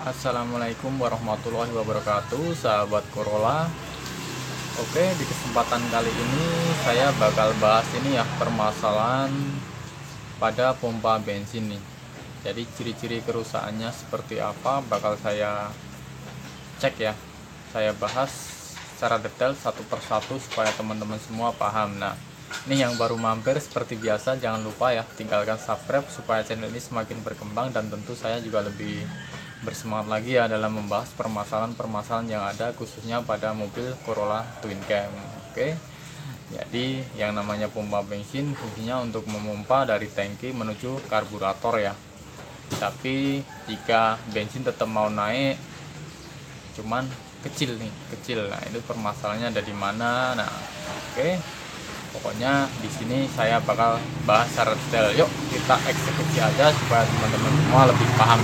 Assalamualaikum warahmatullahi wabarakatuh, sahabat Corolla. Oke, di kesempatan kali ini saya bakal bahas ini ya, permasalahan pada pompa bensin nih. Jadi ciri-ciri kerusakannya seperti apa bakal saya cek ya. Saya bahas secara detail satu persatu supaya teman-teman semua paham. Nah, ini yang baru mampir seperti biasa jangan lupa ya tinggalkan subscribe supaya channel ini semakin berkembang, dan tentu saya juga lebih bersemangat lagi ya dalam membahas permasalahan-permasalahan yang ada khususnya pada mobil Corolla Twin Cam. Oke. Jadi yang namanya pompa bensin fungsinya untuk memompa dari tangki menuju karburator ya. Tapi jika bensin tetap mau naik cuman kecil. Nah, itu permasalahannya ada di mana? Nah, oke. Pokoknya di sini saya bakal bahas secara detail. Yuk, kita eksekusi aja supaya teman-teman semua lebih paham.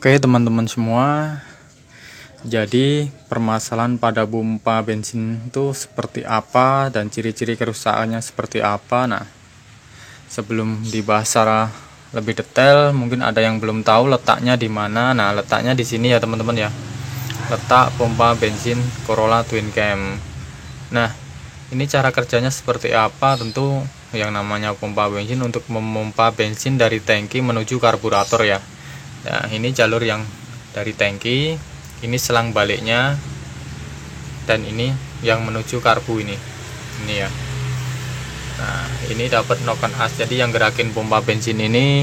Oke teman-teman semua, jadi permasalahan pada pompa bensin itu seperti apa dan ciri-ciri kerusakannya seperti apa. Nah, sebelum dibahas secara lebih detail, mungkin ada yang belum tahu letaknya di mana. Nah, letaknya di sini ya teman-teman ya, letak pompa bensin Corolla Twin Cam. Nah, ini cara kerjanya seperti apa? Tentu yang namanya pompa bensin untuk memompa bensin dari tangki menuju karburator ya. Nah, ini jalur yang dari tangki, ini selang baliknya, dan ini yang menuju karbu ini ya. Nah, ini dapat noken as. Jadi yang gerakin pompa bensin ini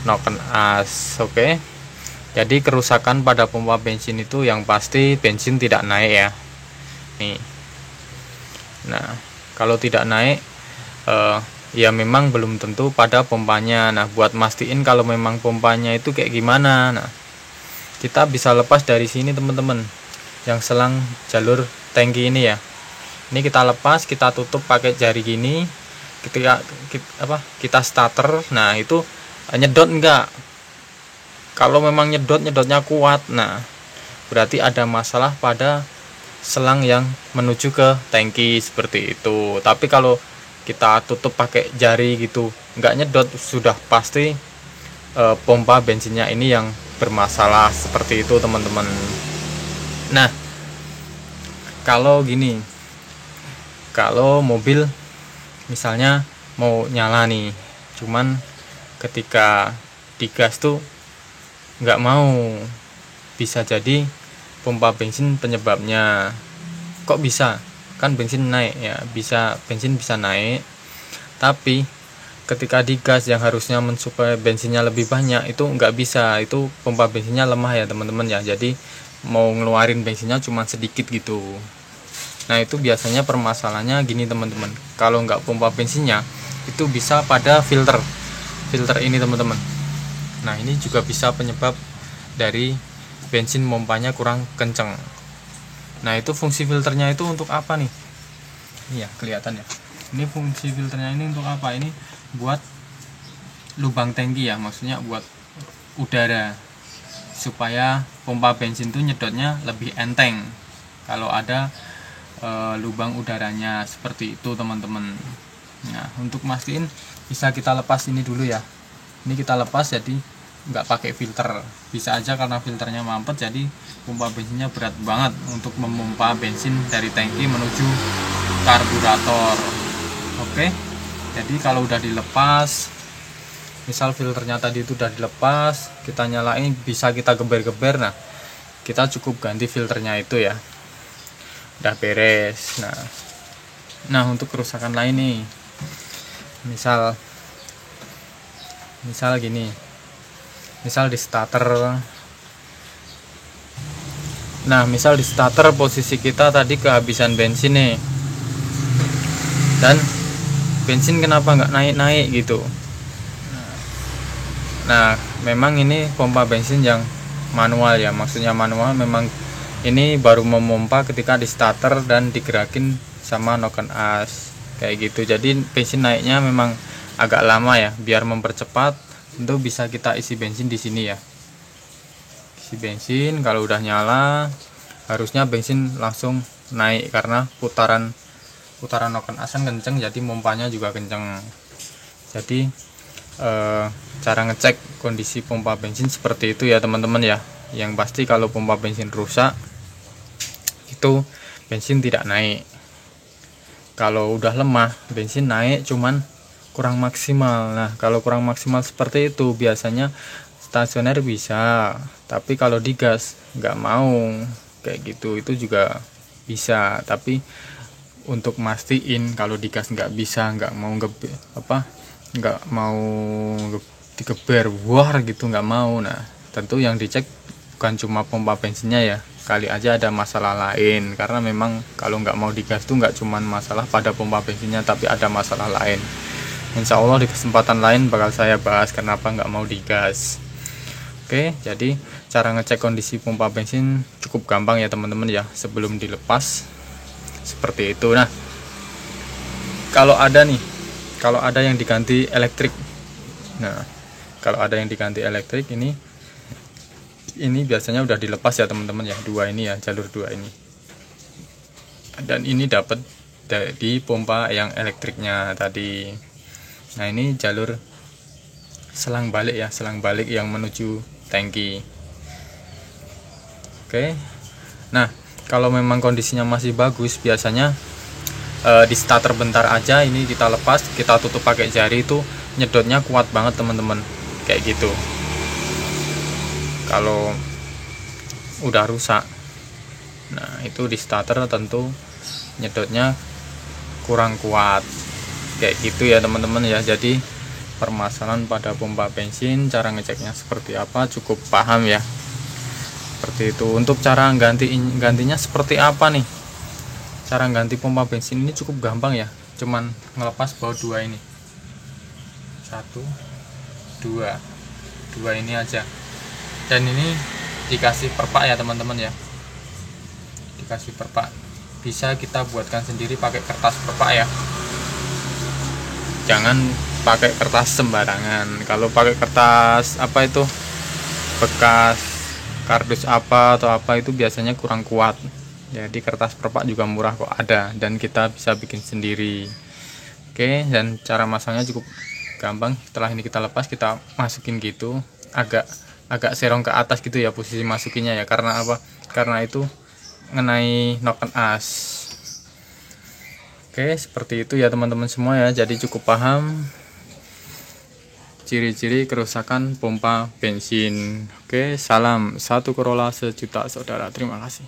noken as. Oke. Jadi kerusakan pada pompa bensin itu yang pasti bensin tidak naik ya. Nih. Nah, kalau tidak naik ya memang belum tentu pada pompanya. Nah, buat mastiin kalau memang pompanya itu kayak gimana, nah kita bisa lepas dari sini teman-teman, yang selang jalur tangki ini ya. Ini kita lepas, kita tutup pakai jari gini. Ketika kita starter, nah itu nyedot enggak. Kalau memang nyedotnya kuat, nah berarti ada masalah pada selang yang menuju ke tangki seperti itu. Tapi kalau kita tutup pakai jari gitu nggak nyedot, sudah pasti pompa bensinnya ini yang bermasalah seperti itu teman-teman. Nah, kalau gini, kalau mobil misalnya mau nyala nih, cuman ketika digas tuh nggak mau, bisa jadi pompa bensin penyebabnya. Kok bisa? Kan bensin naik ya, bensin bisa naik, tapi ketika digas yang harusnya mensuplai bensinnya lebih banyak itu nggak bisa, itu pompa bensinnya lemah ya teman-teman ya. Jadi mau ngeluarin bensinnya cuma sedikit gitu. Nah, itu biasanya permasalahannya gini teman-teman, kalau nggak pompa bensinnya itu bisa pada filter ini teman-teman. Nah, ini juga bisa penyebab dari bensin pompanya kurang kenceng. Nah, itu fungsi filternya itu untuk apa nih? Iya, kelihatan ya. Ini fungsi filternya ini untuk apa? Ini buat lubang tangki ya, maksudnya buat udara, supaya pompa bensin itu nyedotnya lebih enteng kalau ada lubang udaranya seperti itu teman-teman. Nah, untuk mastiin bisa kita lepas ini dulu ya. Ini kita lepas, jadi nggak pakai filter, bisa aja karena filternya mampet, jadi pompa bensinnya berat banget untuk memompa bensin dari tangki menuju karburator. Oke, jadi kalau udah dilepas, misal filternya tadi itu udah dilepas, kita nyalain, bisa kita geber-geber. Nah, kita cukup ganti filternya itu ya, udah beres. Nah untuk kerusakan lain nih, misal gini, misal di starter. Nah, misal di starter posisi kita tadi kehabisan bensin nih, dan bensin kenapa nggak naik gitu. Nah, memang ini pompa bensin yang manual ya, maksudnya manual, memang ini baru memompa ketika di starter dan digerakin sama noken as kayak gitu. Jadi bensin naiknya memang agak lama ya. Biar mempercepat, tentu bisa kita isi bensin di sini ya. Isi bensin, kalau udah nyala harusnya bensin langsung naik karena putaran noken as kenceng, jadi pompanya juga kenceng. Jadi cara ngecek kondisi pompa bensin seperti itu ya teman-teman ya. Yang pasti kalau pompa bensin rusak itu bensin tidak naik. Kalau udah lemah bensin naik cuman kurang maksimal. Nah kalau kurang maksimal seperti itu biasanya stasioner bisa, tapi kalau digas nggak mau kayak gitu, itu juga bisa. Tapi untuk mastiin kalau digas nggak bisa, nggak mau nggak mau digeber war gitu, nggak mau. Nah tentu yang dicek bukan cuma pompa bensinnya ya, kali aja ada masalah lain, karena memang kalau nggak mau digas tuh nggak cuma masalah pada pompa bensinnya, tapi ada masalah lain. Insya Allah di kesempatan lain bakal saya bahas kenapa nggak mau digas. Oke, jadi cara ngecek kondisi pompa bensin cukup gampang ya teman-teman ya, sebelum dilepas seperti itu. Nah kalau ada yang diganti elektrik, nah kalau ada yang diganti elektrik ini biasanya udah dilepas ya teman-teman ya, dua ini ya, jalur dua ini, dan ini dapat di pompa yang elektriknya tadi. Nah ini jalur selang balik ya, selang balik yang menuju tangki. Oke, nah kalau memang kondisinya masih bagus, biasanya di starter bentar aja ini kita lepas, kita tutup pakai jari, itu nyedotnya kuat banget teman-teman, kayak gitu. Kalau udah rusak, nah itu di starter tentu nyedotnya kurang kuat, kayak gitu ya teman-teman ya. Jadi permasalahan pada pompa bensin, cara ngeceknya seperti apa cukup paham ya, seperti itu. Untuk cara gantinya seperti apa nih? Cara ganti pompa bensin ini cukup gampang ya, cuman ngelepas baut dua ini, satu dua ini aja, dan ini dikasih perpak ya teman-teman ya, dikasih perpak. Bisa kita buatkan sendiri pakai kertas perpak ya, jangan pakai kertas sembarangan. Kalau pakai kertas bekas kardus atau apa itu biasanya kurang kuat. Jadi kertas perpak juga murah kok ada, dan kita bisa bikin sendiri. Oke, dan cara masangnya cukup gampang. Setelah ini kita lepas, kita masukin gitu, agak serong ke atas gitu ya posisi masukinnya ya. Karena apa? Karena itu mengenai noken as. Oke, seperti itu ya teman-teman semua ya. Jadi cukup paham ciri-ciri kerusakan pompa bensin. Oke, salam satu Corolla sejuta saudara. Terima kasih.